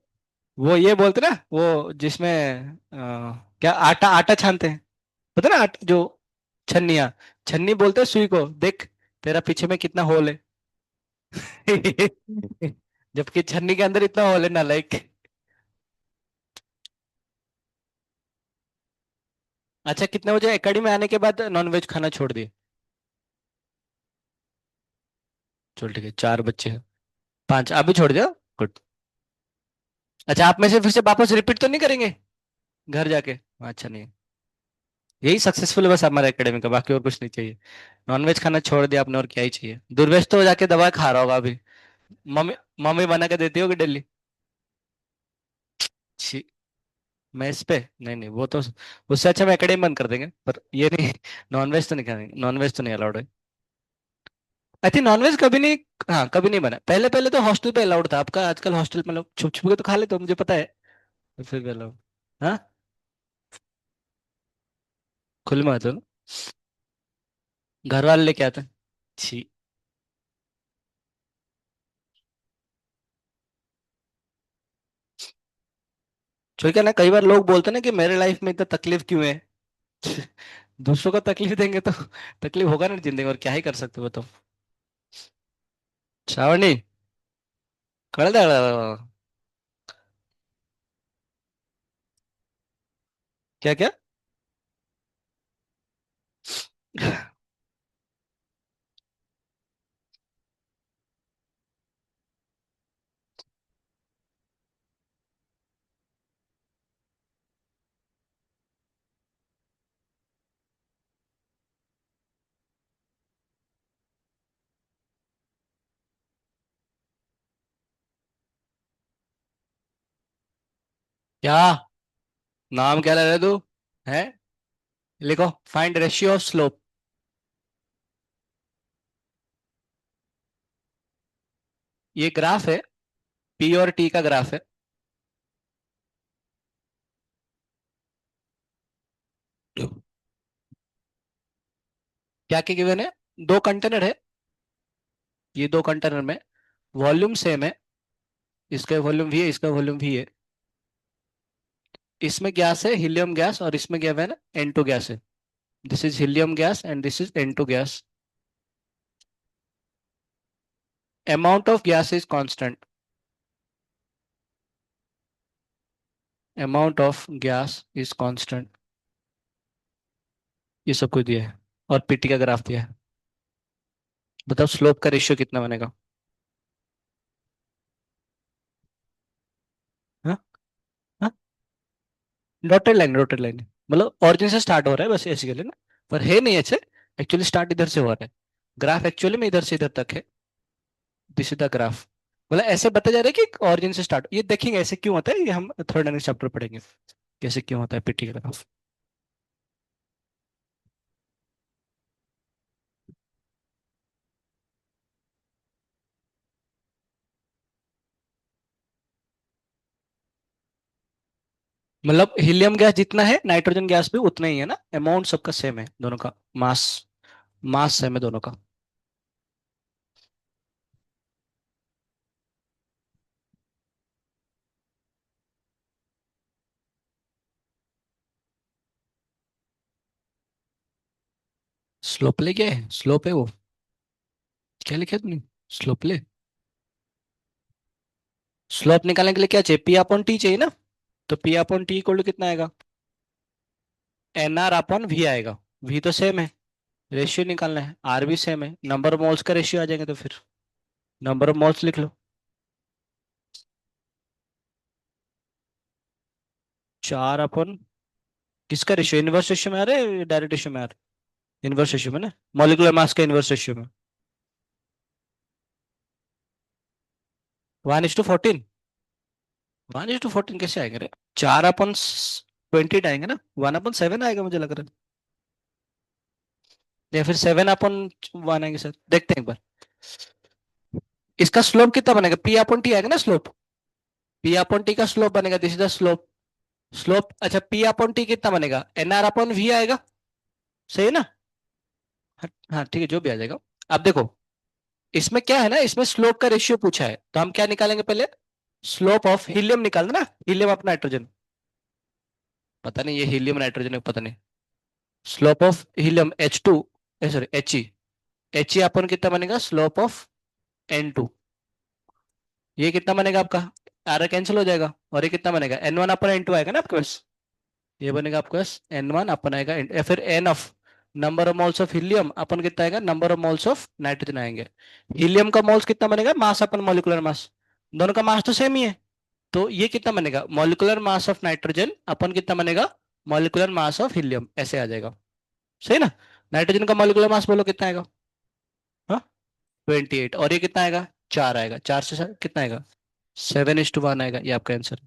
Speaker 1: वो ये बोलते ना, वो जिसमें क्या आटा आटा छानते हैं, पता ना, आटा जो, छन्निया, छन्नी बोलते हैं सुई को, देख तेरा पीछे में कितना होल है। जबकि छन्नी के अंदर इतना होल है, नालायक। अच्छा, कितने बजे एकेडमी में आने के बाद नॉनवेज खाना छोड़ दिए, चल ठीक है, चार बच्चे हैं, पांच अभी छोड़ दिया, गुड। अच्छा, आप में से फिर से वापस रिपीट तो नहीं करेंगे घर जाके, अच्छा नहीं, यही सक्सेसफुल है बस हमारे एकेडमी का, बाकी और कुछ नहीं चाहिए। नॉनवेज खाना छोड़ दिया आपने, और क्या ही चाहिए, दुर्वेश तो जाके दवा खा रहा होगा अभी, मम्मी, मम्मी बना के देती होगी डेली। छी, मेस पे, नहीं नहीं वो तो, उससे अच्छा हम एकेडमी बंद कर देंगे, पर ये नहीं, नॉनवेज तो नहीं खाएंगे, नॉनवेज तो नहीं अलाउड है। आई थिंक नॉनवेज कभी नहीं, हाँ कभी नहीं बना, पहले पहले तो हॉस्टल पे अलाउड था, आपका आजकल हॉस्टल में लोग छुप छुप के तो खा लेते हो, मुझे पता है, तो फिर भी अलाउड, हाँ, खुले में आते हो ना, घर वाले लेके आते हैं, छी। जो क्या ना, कई बार लोग बोलते हैं ना कि मेरे लाइफ में इतना तकलीफ क्यों है। दूसरों को तकलीफ देंगे तो तकलीफ होगा ना जिंदगी में, और क्या ही कर सकते हो तो। श्रावणी, कळलं, क्या क्या, क्या नाम क्या ले रहे तू, है, लिखो, फाइंड रेशियो ऑफ स्लोप। ये ग्राफ है, पी और टी का ग्राफ है। क्या क्या गिवन है, दो कंटेनर है, ये दो कंटेनर में वॉल्यूम सेम है, इसका वॉल्यूम भी है, इसका वॉल्यूम भी है। इसमें गैस है हीलियम गैस, और इसमें क्या है ना N2 गैस है। This is helium gas and this is N2 gas. Amount of gas is constant. Amount of gas is constant. ये सब कुछ दिया है और पीटी का ग्राफ दिया है। बताओ स्लोप का रेशियो कितना बनेगा। हाँ हाँ, डॉटेड लाइन, डॉटेड लाइन मतलब ऑरिजिन से स्टार्ट हो रहा है बस ऐसे के लिए ना, पर है नहीं ऐसे। एक्चुअली स्टार्ट इधर से हो रहा है। ग्राफ एक्चुअली में इधर से इधर तक है। This is the graph. मतलब ऐसे बताया जा रहा है कि ऑरिजिन से स्टार्ट, ये देखेंगे ऐसे क्यों होता है, ये हम थर्ड नेक्स्ट चैप्टर पढ़ेंगे कैसे क्यों होता है पीटी का ग्राफ। मतलब हीलियम गैस जितना है नाइट्रोजन गैस भी उतना ही है ना, अमाउंट सबका सेम है दोनों का। मास, मास सेम है दोनों का। स्लोपले क्या है, स्लोप है वो, क्या लिखा है तुमने, स्लोपले। स्लोप निकालने के लिए क्या चाहिए, पी अपॉन टी चाहिए ना। तो P upon T equal to कितना आएगा, एन आर अपॉन वी आएगा। वी तो सेम है, रेशियो निकालना है, आर भी सेम है, नंबर ऑफ मोल्स का रेशियो आ जाएंगे तो फिर नंबर ऑफ मोल्स लिख लो। चार अपॉन किसका रेशियो, इनवर्स रेशियो में आ रहा है डायरेक्ट रेशियो में आ रहा है, इनवर्स रेशियो में ना, मॉलिक्यूलर मास का इनवर्स रेशियो में। 1:14। 1:14 कैसे आएंगे रे, 4/20 आएंगे ना, 1/7 आएगा मुझे लग रहा है, या फिर 7/1 आएंगे सर, देखते हैं एक बार। इसका स्लोप कितना बनेगा, पी अपॉन टी आएगा ना स्लोप। पी अपॉन टी का स्लोप बनेगा, this is the slope. Slope अच्छा पी अपॉन टी कितना बनेगा, एन आर अपॉन वी आएगा। सही है ना। हाँ हाँ, ठीक है जो भी आ जाएगा। अब देखो इसमें क्या है ना, इसमें स्लोप का रेशियो पूछा है तो हम क्या निकालेंगे पहले, स्लोप ऑफ हीलियम निकालना ना, हीलियम ऑफ नाइट्रोजन। पता नहीं ये हीलियम नाइट्रोजन है पता नहीं। Slope of helium H2, sorry He, He अपन कितना बनेगा, स्लोप ऑफ N2। ये कितना बनेगा आपका, आर कैंसिल हो जाएगा, और ये कितना बनेगा N1/N2 आएगा ना आपके पास। ये बनेगा आपके पास N1 अपन आएगा या फिर N of number of moles of helium अपन कितना आएगा, number of moles of nitrogen आएंगे। हीलियम का मोल्स कितना बनेगा, मास अपन मॉलिक्यूलर मास, दोनों का मास तो सेम ही है। तो ये कितना बनेगा, मॉलिक्यूलर मास ऑफ नाइट्रोजन अपन कितना बनेगा, मॉलिक्यूलर मास ऑफ हीलियम, ऐसे आ जाएगा। सही ना। नाइट्रोजन का मॉलिक्यूलर मास बोलो कितना आएगा, हाँ 28, और ये कितना आएगा, 4 आएगा, 4 से कितना आएगा, 7:1 आएगा, ये आपका आंसर।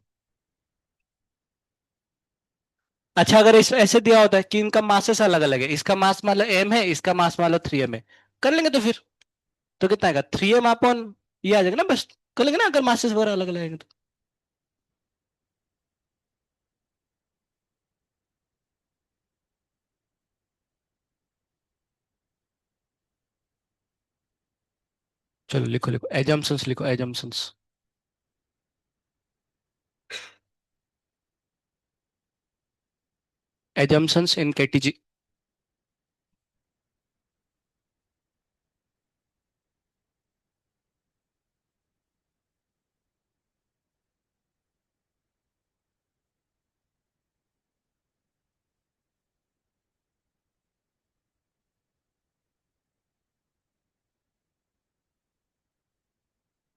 Speaker 1: अच्छा अगर इस ऐसे दिया होता है कि इनका मासेस अलग अलग है, इसका मास मान लो m है, इसका मास मान लो 3m है, कर लेंगे तो फिर, तो कितना आएगा 3m अपॉन, ये आ जाएगा ना बस, कर लेंगे ना अगर मासेस वगैरह अलग अलग आएंगे तो। चलो लिखो लिखो एजम्पशंस, लिखो एजम्पशंस। एजम्पशंस इन केटीजी।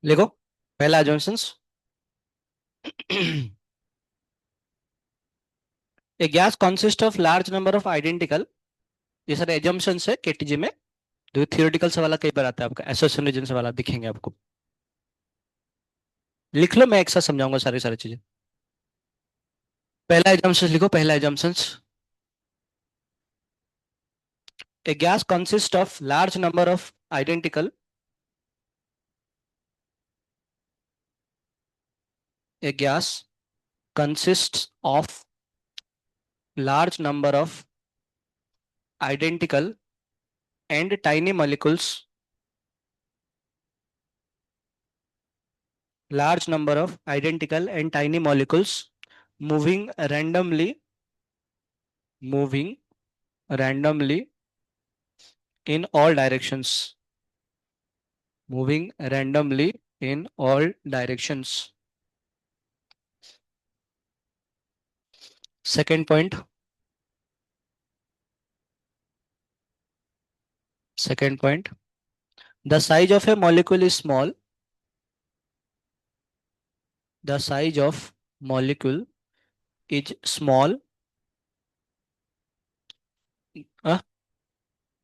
Speaker 1: लिखो पहला assumptions. A gas consist of large number of identical, ये सारे एजम्पशंस है केटीजी में। जो थियोरेटिकल सवाल कई बार आता है आपका, एसोसिएशन रीजन सवाल दिखेंगे आपको। लिख लो मैं एक साथ समझाऊंगा सारी सारी चीजें। पहला एजम्पशंस लिखो, पहला assumptions. A gas consists of large number of identical, a gas consists of large number of identical and tiny molecules large number of identical and tiny molecules moving randomly in all directions. Moving randomly in all directions. Second point. Second point. The size of a molecule is small. The size of molecule is small.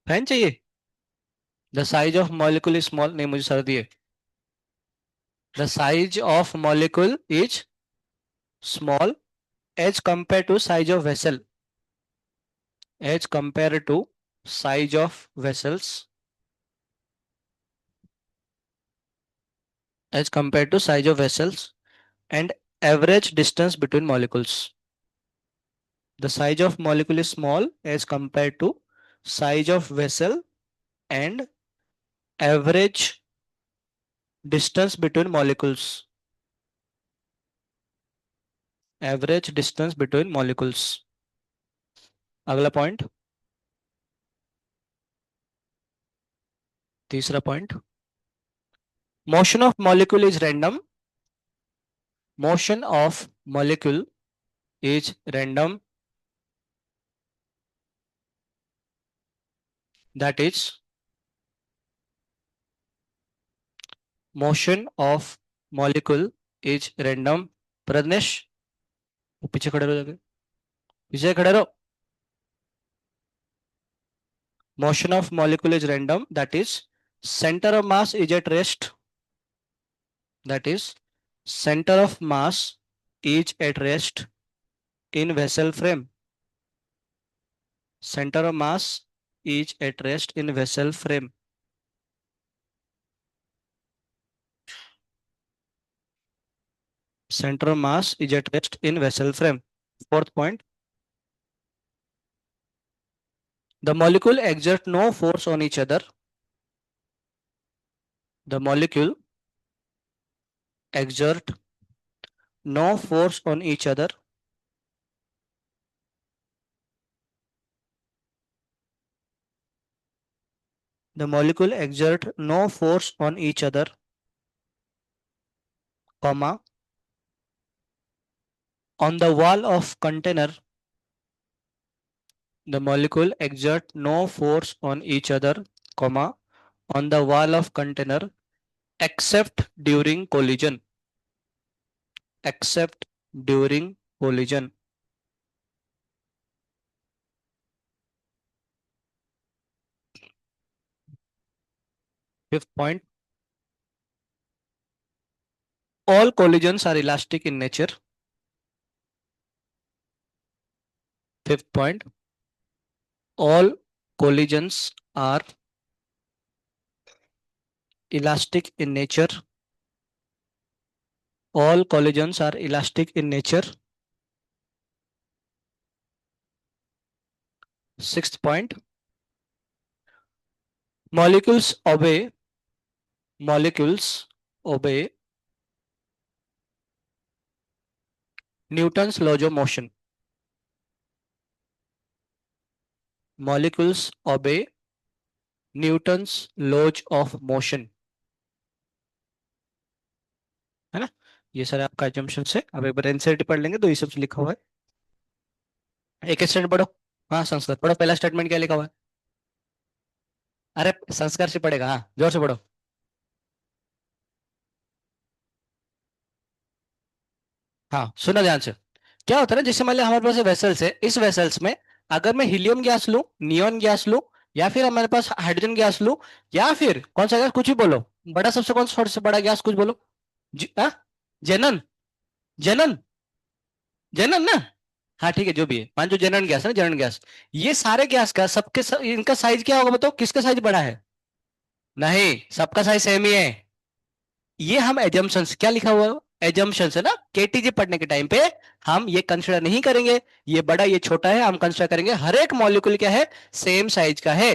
Speaker 1: Fan चाहिए. The size of molecule is small. नहीं, मुझे सर्दी है. The size of molecule is small as compared to size of vessel. As compared to size of vessels. As compared to size of vessels and average distance between molecules. The size of molecule is small as compared to size of vessel and average distance between molecules. Average distance between molecules. अगला point. तीसरा point. Motion of molecule is random. Motion of molecule is random. That is, motion of molecule is random. Pradnyesh, पीछे खड़े रहो, जाके पीछे खड़े रहो. Motion of molecule is random. That is, center of mass is at rest. That is, center of mass is at rest in vessel frame. Center of mass is at rest in vessel frame. Center of mass is at rest in vessel frame. Fourth point. The molecule exert no force on each other. The molecule exert no force on each other. The molecule exert no force on each other, comma, on the wall of container. The molecule exert no force on each other, comma, on the wall of container except during collision. Except during collision. Fifth point. All collisions are elastic in nature. Fifth point. All collisions are elastic in nature. All collisions are elastic in nature. Sixth point. Molecules obey Newton's laws of motion. Molecules obey Newton's laws of motion. है ना. ये सारे आपका assumption है. अब एक बार NCERT पढ़ लेंगे तो ये सब लिखा हुआ है. एक स्टेटमेंट पढ़ो. हाँ, संस्कृत पढ़ो. पहला स्टेटमेंट क्या लिखा हुआ है? अरे संस्कार से पढ़ेगा. हाँ, जोर से पढ़ो. हाँ, सुनो ध्यान से. क्या होता है ना, जैसे मान लिया हमारे पास वेसल्स है. इस वेसल्स में अगर मैं हीलियम गैस लूं, नियोन गैस लूं, या फिर हमारे पास हाइड्रोजन गैस लूं, या फिर कौन सा गैस, कुछ भी बोलो. बड़ा सबसे कौन सा सबसे बड़ा गैस, कुछ बोलो. जेनन. जेनन. जेनन ना. हाँ ठीक है, जो भी है, मान जो जेनन गैस है ना, जेनन गैस. ये सारे गैस का इनका साइज क्या होगा बताओ, किसका साइज बड़ा है? नहीं, सबका साइज सेम ही है. ये हम एजम्पशंस, क्या लिखा हुआ है, एजम्पशंस है ना. केटीजी पढ़ने के टाइम पे हम ये कंसिडर नहीं करेंगे ये बड़ा ये छोटा है. हम कंसिडर करेंगे हर एक मॉलिक्यूल क्या है, सेम साइज का है.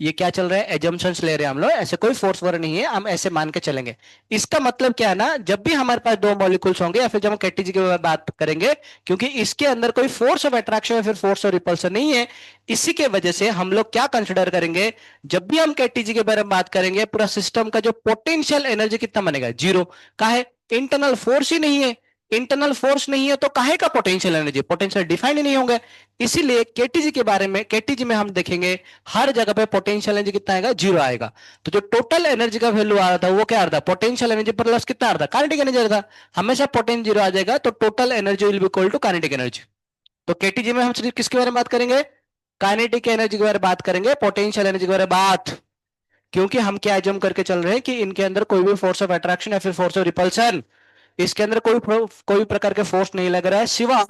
Speaker 1: ये क्या चल रहा है, एजम्पशंस ले रहे हैं हम लोग, ऐसे कोई फोर्स वगैरह नहीं है, हम ऐसे मान के चलेंगे। इसका मतलब क्या है ना, जब भी हमारे पास दो मॉलिक्यूल्स होंगे या फिर जब हम केटीजी की बात करेंगे, क्योंकि इसके अंदर कोई फोर्स ऑफ अट्रैक्शन या फिर फोर्स ऑफ रिपल्सन नहीं है, इसी के वजह से हम लोग क्या कंसिडर करेंगे, जब भी हम केटीजी के बारे में बात करेंगे, पूरा सिस्टम का जो पोटेंशियल एनर्जी कितना बनेगा, जीरो। का है, इंटरनल फोर्स ही नहीं है। इंटरनल फोर्स नहीं है तो काहे का पोटेंशियल एनर्जी, पोटेंशियल डिफाइन ही नहीं होंगे। इसीलिए केटीजी के बारे में, केटीजी में हम देखेंगे हर जगह पे पोटेंशियल एनर्जी कितना आएगा, जीरो आएगा। तो जो टोटल एनर्जी का वैल्यू आ रहा था वो क्या आ रहा था, पोटेंशियल एनर्जी प्लस कितना आ रहा था, काइनेटिक एनर्जी आ रहा था। हमेशा पोटेंशियल जीरो आ जाएगा तो total energy will be equal to kinetic energy. तो केटीजी में हम सिर्फ किसके बारे में बात करेंगे, काइनेटिक एनर्जी के बारे में बात करेंगे, पोटेंशियल एनर्जी के बारे में बात, क्योंकि हम क्या एज्यूम करके चल रहे हैं कि इनके अंदर कोई भी फोर्स ऑफ अट्रैक्शन या फिर फोर्स ऑफ रिपल्सन, इसके अंदर कोई प्रकार के फोर्स नहीं लग रहा है, सिवा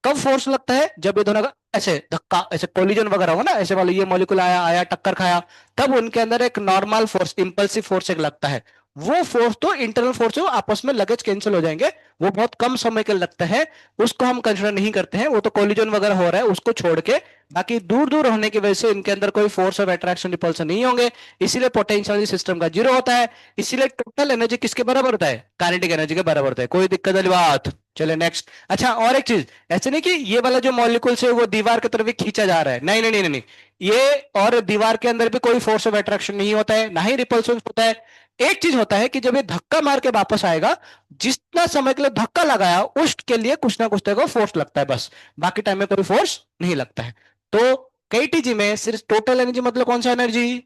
Speaker 1: कब फोर्स लगता है, जब ये दोनों का ऐसे धक्का, ऐसे कोलिजन वगैरह हो ना, ऐसे वाले ये मॉलिक्यूल आया आया टक्कर खाया, तब उनके अंदर एक नॉर्मल फोर्स, इंपल्सिव फोर्स एक लगता है। वो फोर्स तो इंटरनल फोर्स है, वो आपस में लगेज कैंसिल हो जाएंगे, वो बहुत कम समय के लिए लगता है, उसको हम कंसिडर नहीं करते हैं, वो तो कोलिजन वगैरह हो रहा है उसको छोड़ के, बाकी दूर दूर होने की वजह से इनके अंदर कोई फोर्स ऑफ अट्रैक्शन रिपल्सन नहीं होंगे, इसीलिए पोटेंशियल सिस्टम का जीरो होता है। इसीलिए टोटल एनर्जी किसके बराबर होता है, काइनेटिक एनर्जी के बराबर होता है। कोई दिक्कत वाली बात, चले नेक्स्ट। अच्छा और एक चीज, ऐसे नहीं कि ये वाला जो मॉलिक्यूल है वो दीवार की तरफ ही खींचा जा रहा है, नहीं नहीं नहीं नहीं, नहीं। ये और दीवार के अंदर भी कोई फोर्स ऑफ अट्रैक्शन नहीं होता है, ना ही रिपल्सन होता है। एक चीज होता है कि जब ये धक्का मार के वापस आएगा, जितना समय के लिए धक्का लगाया उसके लिए कुछ ना कुछ तरह का फोर्स लगता है बस, बाकी टाइम में कोई फोर्स नहीं लगता है। तो केटीजी में सिर्फ टोटल एनर्जी मतलब कौन सा एनर्जी,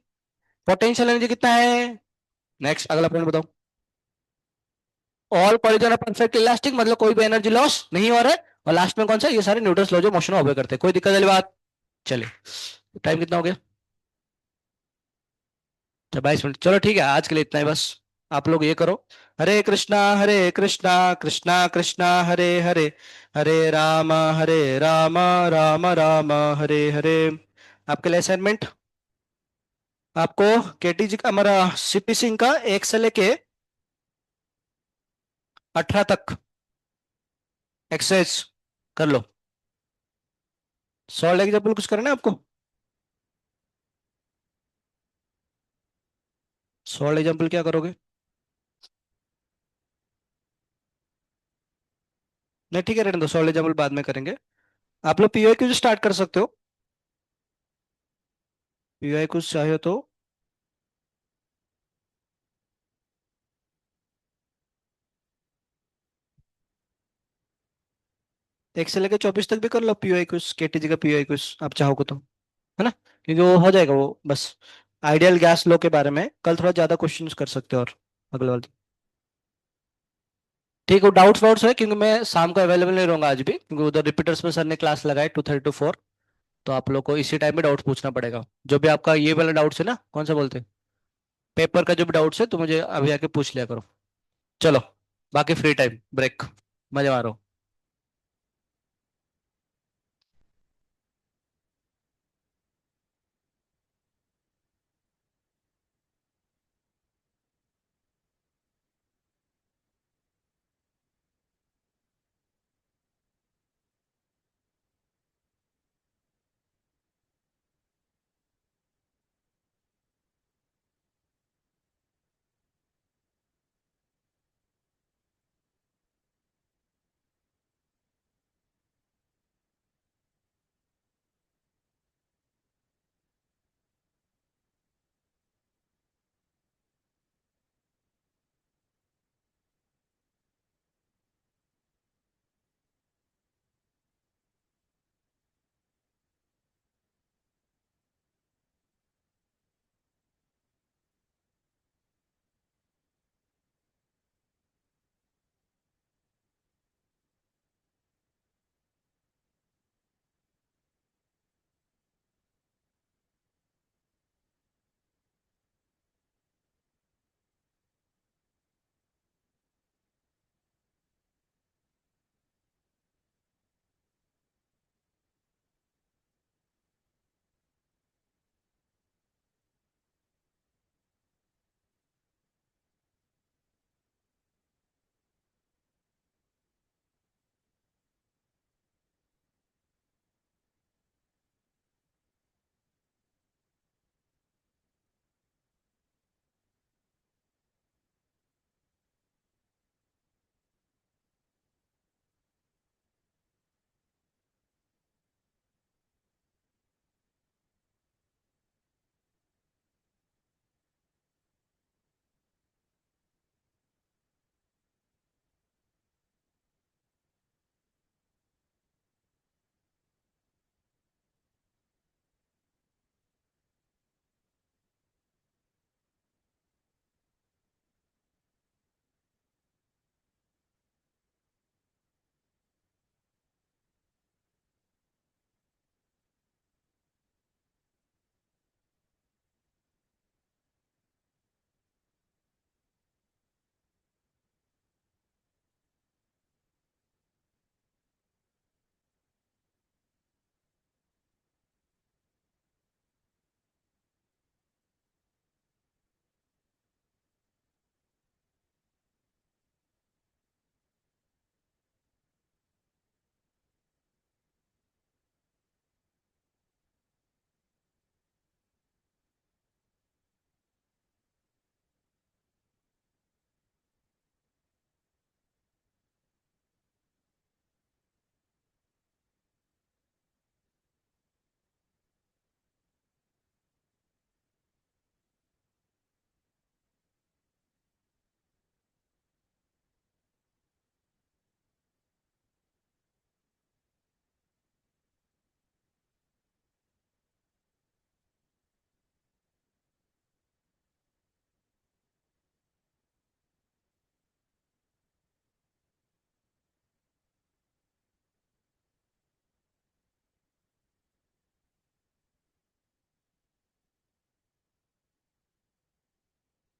Speaker 1: पोटेंशियल एनर्जी कितना है। नेक्स्ट अगला पॉइंट बताओ। All collision are perfect elastic, मतलब कोई भी एनर्जी लॉस नहीं हो रहा है। और लास्ट में कौन सा, ये सारे न्यूटन्स लॉ जो मोशन ऑबे करते हैं, कोई दिक्कत वाली बात। चलिए, टाइम कितना हो गया, अच्छा 22 मिनट, चलो ठीक है, आज के लिए इतना ही बस। आप लोग ये करो, हरे कृष्णा कृष्णा कृष्णा हरे हरे, हरे राम राम राम हरे हरे। आपके लिए असाइनमेंट, आपको केटीजी का, हमारा सीपी सिंह का 1 से लेके 18 तक एक्सरसाइज कर लो। सॉल्व एग्जाम्पल कुछ करना है आपको, सॉल्व एग्जाम्पल क्या करोगे, नहीं ठीक है रहने दो, सॉल्व एग्जाम्पल बाद में करेंगे। आप लोग पीओ क्यूज स्टार्ट कर सकते हो, पीओ कुछ चाहिए तो। 1 से लेके 24 तक भी कर लो पीओ क्यूज, केटीजी का पीओ क्यूज आप चाहोगे तो, है ना, क्योंकि वो हो जाएगा वो बस। आइडियल गैस लो के बारे में कल थोड़ा ज्यादा क्वेश्चंस कर सकते हो, और अगले वाले ठीक है। डाउट्स वाउट्स है, क्योंकि मैं शाम को अवेलेबल नहीं रहूंगा आज भी, क्योंकि उधर रिपीटर्स में सर ने क्लास लगाई 2:30 to 4, तो आप लोग को इसी टाइम में डाउट्स पूछना पड़ेगा। जो भी आपका ये वाला डाउट्स है ना, कौन सा बोलते हैं, पेपर का जो भी डाउट्स है तो मुझे अभी आके पूछ लिया करो। चलो, बाकी फ्री टाइम ब्रेक, मजे मारो।